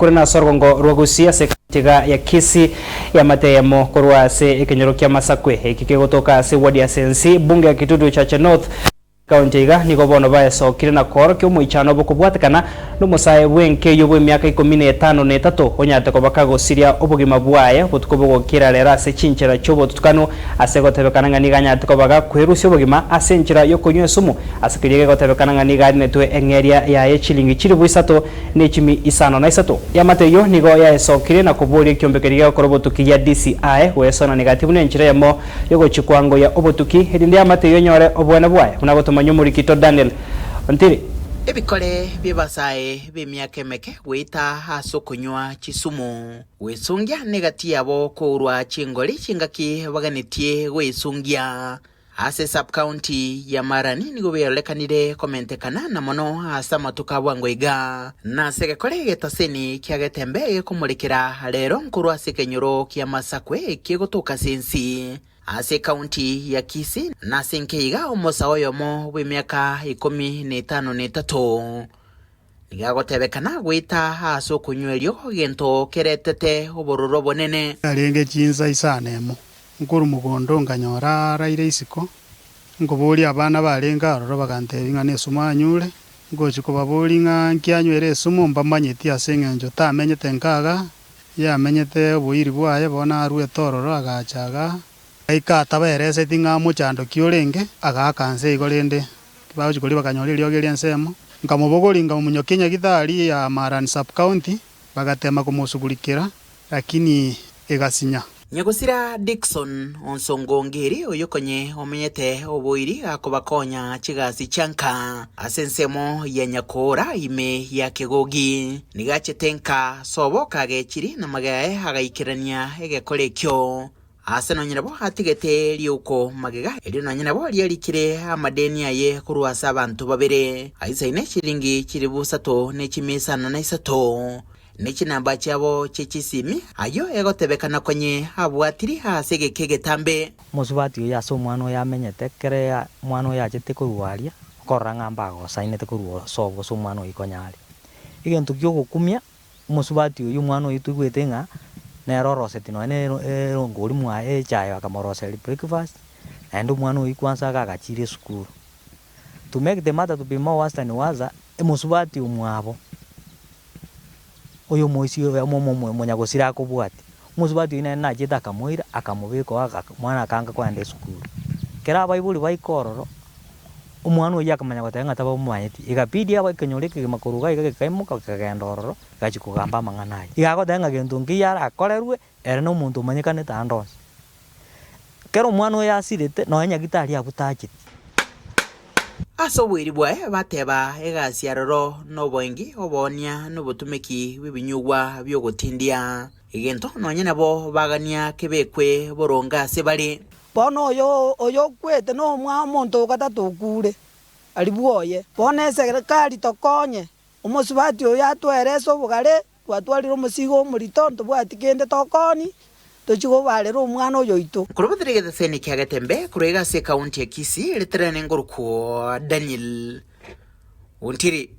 Kurina sorgongo rwagusia sekatiga ya Kisii ya mateyamo kurwase ikinyoro kia Masakwe ikikegotoka se wadi ya Sensi bunge ya Kitutu Chache North kaunti iga niko bono baeso kirina koro kyo muichano bukubwatekana numusaye wenke yobwe miaka 15 onyate ko bakago siria obugima bwaye butukobogo kiralera se chinchera chobo tutukano asegotebekana ngani ganyate ko baga kwerusya obugima asenchera yokonywe sumu asikirige gotebekana ngani gari netwe engeria ya chilingi chiri bwisato nechimi isano na isato yamateyo nigo yaeso kirina kubori kyombekeriga korobotuki ya DCI wesona negativu nenchira yamo yogo chikwango ya obotuki hedinde yamateyo nyore obwana bwaye unagoto Manyumurikito Daniel Ontiri ebikole bibasaye bemyaka emeke wita haso kunywa chisumu wesungya negati yabo kurwa chingoli chingaki baganitie wesungya ase sub county ya Marani nigo beyolekanire komentekana na mono asa matuka bwangoiga na segekole getaseni kyagetembe kumurikira rero nkurwa sekenyoro kya Masakwe kiegotoka Sensi ase county ya Kisii na senkeiga omosa oyomo bw'emyaka 13 nigagotebekana gwita haso kunywerio gento keretete obororo bonene arenge chinza isanemo nkuru mugondo nganyora raire isiko ngobori abana barenga aroro bagantebinga nesuma anyure ngochiko babori nga nkianywere sumu mbamanyeti asengenjo tamenyete nkaga yamenyete obuiri bwaye bona arwe tororo agachaga aika taberese tinga muchando kiorenge agakanse igorende baje kuri bakanyori ryogeria nsemo nkamubogori ngamunyokinya githari ya Marani sub county bagatema kumusugulikira lakini egasinya Nyagusira Dickson onsongongeri oyokonye omenyete oboiri akobakonya chigasi chanka asensemo ya nyakora ime ya kegogi nigachetenka sobo kagechiri na magaye agaikirania egekolekyo aseno nyinabo hatigete liuko magega elino nyinabo lialikire amadeni aye kurwasa abantu babere aisaine chilingi chiribusato nechimisano na isato nechinamba chabo chechisimi ayo egotebekana konye abwatiri hasege kegetambe musubati ya so mwana yamenyete kere mwana yachete kurwaria koranga mbago sainete kurwo sobo so mwana ikonyari igento gyogukumia musubati uyu mwana yitugwete nga nerorose tino ngori mwa chai akamorose breakfast and mwana ikwanza gagachire school to make the matter to be more worse than waza musubati umwabo oyo moisi yo munyagosira akobwati musubati ina na jeta kamoira akamubiko aka mwana kanga kwande school kera baibuli baikororo umwana oya akamanya gotanga taba umwanyeti igapidi aba kenyoreke makuruga igakaimuka kagendororo gachikugamba manganaye igagotanga gento ngiyara akorerwe ere no muntu manyekane tandose kero umwana oya asirete no nyagitari abutachiti asobwiri bwae bateba egasiaroro no boingi obonia no butumeki bibinyugwa byogotindia igento nonye nabo bagania kebekwe boronga sebali bono oyo kwete no mwa muntu gatatu kure alibuoye bona serikali tokonye umusubati oyo atwereso bugare twatwarira umusigo muritonto bwatikende tokoni tochigo balero umwana oyo ito kurubudirege sene kyagatembe kurega se county ya Kisii letrene ngoruko Daniel Ontiri